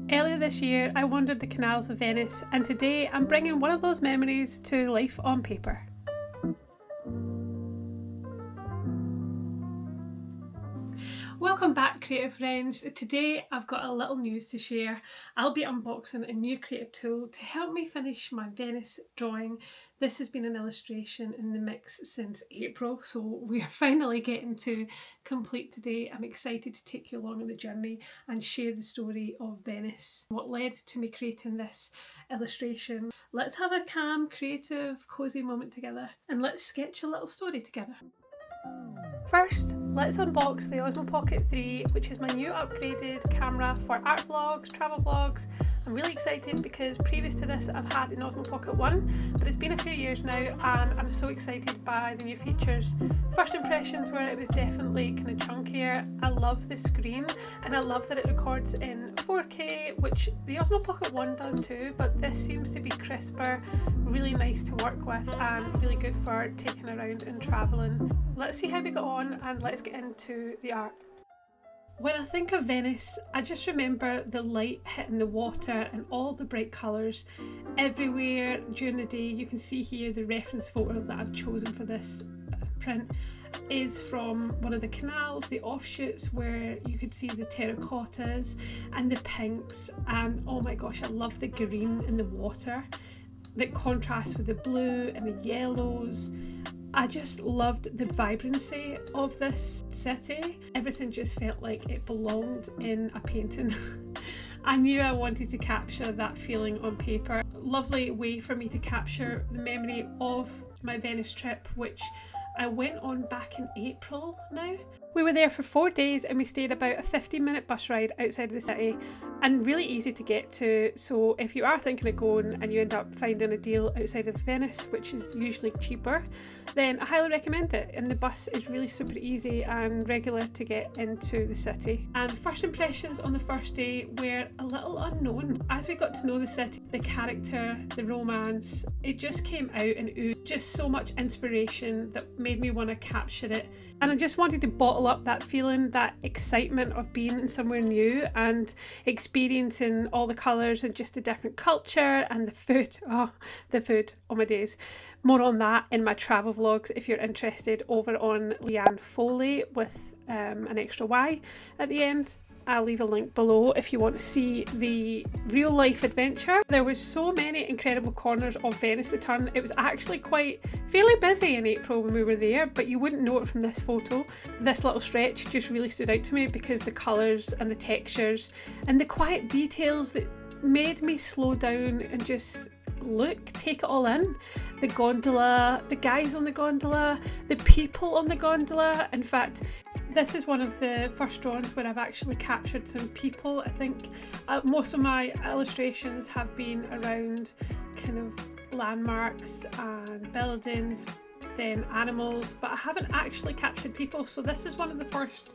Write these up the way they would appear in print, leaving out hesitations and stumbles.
Earlier this year I wandered the canals of Venice, and today I'm bringing one of those memories to life on paper. Welcome back, creative friends. Today I've got a little news to share. I'll be unboxing a new creative tool to help me finish my Venice drawing. This has been an illustration in the mix since April, so we are finally getting to complete today. I'm excited to take you along on the journey and share the story of Venice, what led to me creating this illustration. Let's have a calm, creative, cosy moment together and let's sketch a little story together. First, let's unbox the Osmo Pocket 3, which is my new upgraded camera for art vlogs, travel vlogs. I'm really excited because previous to this I've had an Osmo Pocket 1, but it's been a few years now and I'm so excited by the new features. First impressions were it was definitely kind of chunkier. I love the screen and I love that it records in 4K, which the Osmo Pocket 1 does too, but this seems to be crisper, really nice to work with and really good for taking around and travelling. Let's see how we got on and let's get into the art. When I think of Venice, I just remember the light hitting the water and all the bright colours everywhere during the day. You can see here the reference photo that I've chosen for this print is from one of the canals, the offshoots where you could see the terracottas and the pinks, and oh my gosh, I love the green in the water that contrasts with the blue and the yellows. I just loved the vibrancy of this city. Everything just felt like it belonged in a painting. I knew I wanted to capture that feeling on paper. Lovely way for me to capture the memory of my Venice trip, which I went on back in April now. We were there for 4 days and we stayed about a 15-minute bus ride outside of the city and really easy to get to. So if you are thinking of going and you end up finding a deal outside of Venice, which is usually cheaper, then I highly recommend it. And the bus is really super easy and regular to get into the city. And first impressions on the first day were a little unknown. As we got to know the city, the character, the romance, it just came out and oozed just so much inspiration that made me want to capture it. And I just wanted to bottle up that feeling, that excitement of being in somewhere new and experiencing all the colours and just the different culture and the food. Oh, the food, oh my days. More on that in my travel vlogs if you're interested, over on Leanne Foley with an extra Y at the end. I'll leave a link below if you want to see the real life adventure. There was so many incredible corners of Venice to turn. It was actually fairly busy in April when we were there, but you wouldn't know it from this photo. This little stretch just really stood out to me because the colours and the textures and the quiet details that made me slow down and just take it all in. The gondola, the guys on the gondola, the people on the gondola. In fact, this is one of the first drawings where I've actually captured some people. I think most of my illustrations have been around kind of landmarks and buildings, then animals, but I haven't actually captured people, so this is one of the first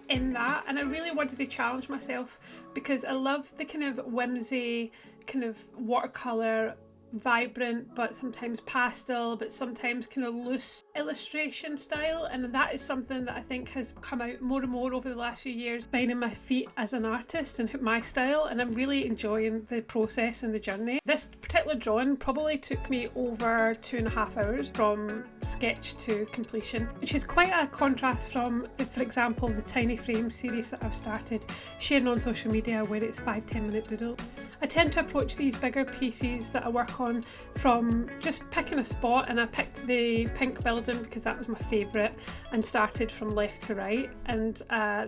in that. And I really wanted to challenge myself because I love the kind of whimsy, kind of watercolour, vibrant but sometimes pastel but sometimes kind of loose illustration style, and that is something that I think has come out more and more over the last few years, finding my feet as an artist and my style, and I'm really enjoying the process and the journey. This particular drawing probably took me over 2.5 hours from sketch to completion, which is quite a contrast from, for example, the Tiny Frame series that I've started sharing on social media where it's 5-10 minute doodle. I tend to approach these bigger pieces that I work on from just picking a spot, and I picked the pink building because that was my favourite and started from left to right, and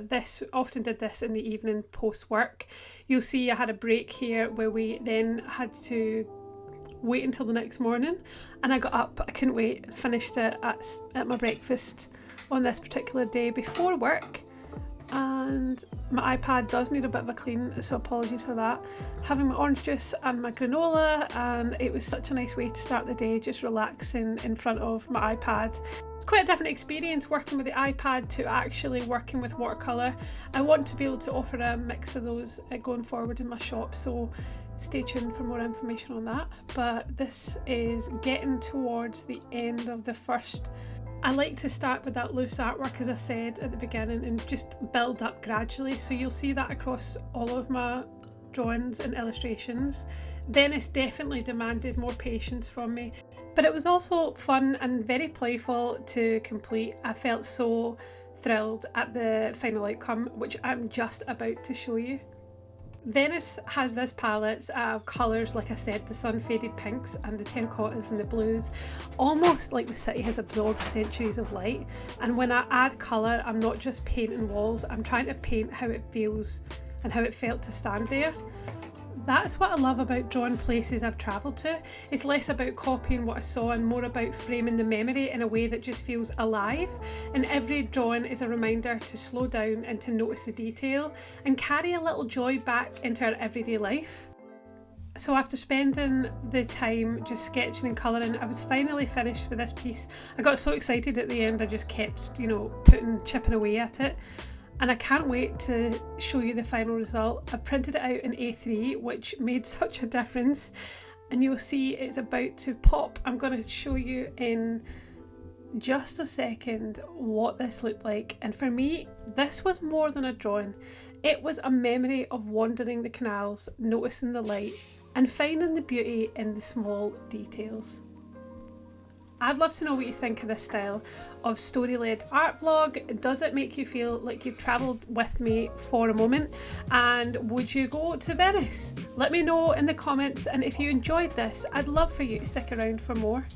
this often did this in the evening post work. You'll see I had a break here where we then had to wait until the next morning, and I got up, I couldn't wait, and finished it at my breakfast on this particular day before work. And my iPad does need a bit of a clean, so apologies for that. Having my orange juice and my granola, and it was such a nice way to start the day, just relaxing in front of my iPad. It's quite a different experience working with the iPad to actually working with watercolour. I want to be able to offer a mix of those going forward in my shop, so stay tuned for more information on that. But this is getting towards the end of the first. I like to start with that loose artwork, as I said at the beginning, and just build up gradually. So you'll see that across all of my drawings and illustrations. Venice definitely demanded more patience from me, but it was also fun and very playful to complete. I felt so thrilled at the final outcome, which I'm just about to show you. Venice has this palette of colours, like I said, the sun faded pinks and the terracottas and the blues, almost like the city has absorbed centuries of light. And when I add colour, I'm not just painting walls, I'm trying to paint how it feels and how it felt to stand there. That's what I love about drawing places I've travelled to. It's less about copying what I saw and more about framing the memory in a way that just feels alive. And every drawing is a reminder to slow down and to notice the detail and carry a little joy back into our everyday life. So after spending the time just sketching and colouring, I was finally finished with this piece. I got so excited at the end, I just kept, chipping away at it. And I can't wait to show you the final result. I've printed it out in A3, which made such a difference. And you'll see it's about to pop. I'm going to show you in just a second what this looked like. And for me, this was more than a drawing. It was a memory of wandering the canals, noticing the light, and finding the beauty in the small details. I'd love to know what you think of this style of story-led art vlog. Does it make you feel like you've travelled with me for a moment? And would you go to Venice? Let me know in the comments, and if you enjoyed this, I'd love for you to stick around for more.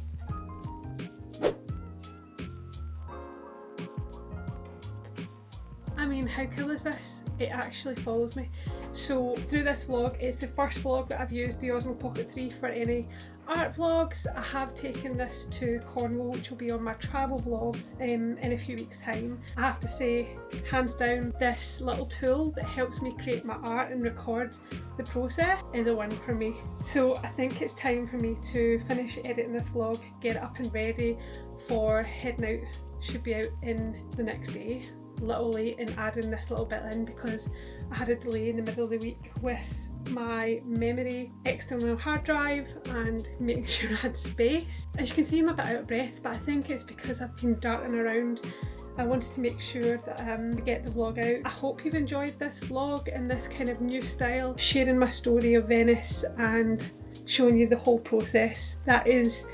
I mean, how cool is this? It actually follows me. So through this vlog, it's the first vlog that I've used the Osmo Pocket 3 for any art vlogs. I have taken this to Cornwall, which will be on my travel vlog in a few weeks time. I have to say, hands down, this little tool that helps me create my art and record the process is a win for me. So I think it's time for me to finish editing this vlog, get it up and ready for heading out. Should be out in the next day. A little late in adding this little bit in because I had a delay in the middle of the week with my memory external hard drive and making sure I had space. As you can see, I'm a bit out of breath, but I think it's because I've been darting around. I wanted to make sure that I get the vlog out. I hope you've enjoyed this vlog in this kind of new style, sharing my story of Venice and showing you the whole process. That is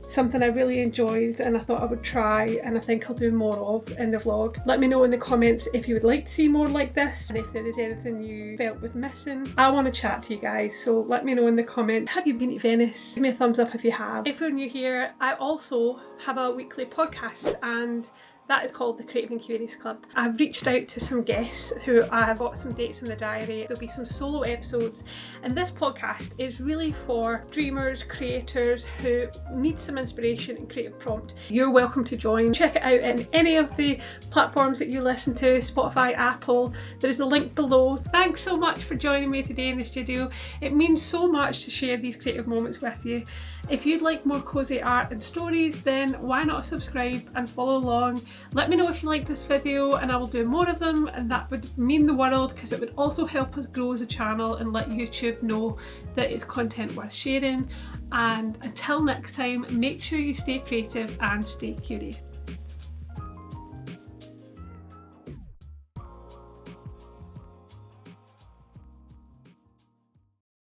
something I really enjoyed and I thought I would try, and I think I'll do more of in the vlog. Let me know in the comments if you would like to see more like this and if there is anything you felt was missing. I want to chat to you guys, so let me know in the comments. Have you been to Venice? Give me a thumbs up if you have. If you're new here, I also have a weekly podcast, and that is called the Creative and Curious Club. I've reached out to some guests who I've got some dates in the diary. There'll be some solo episodes, and this podcast is really for dreamers, creators who need some inspiration and creative prompt. You're welcome to join. Check it out in any of the platforms that you listen to, Spotify, Apple. There is a link below. Thanks so much for joining me today in the studio. It means so much to share these creative moments with you. If you'd like more cozy art and stories, then why not subscribe and follow along. Let me know if you like this video and I will do more of them, and that would mean the world because it would also help us grow as a channel and let YouTube know that it's content worth sharing. And until next time, make sure you stay creative and stay curious.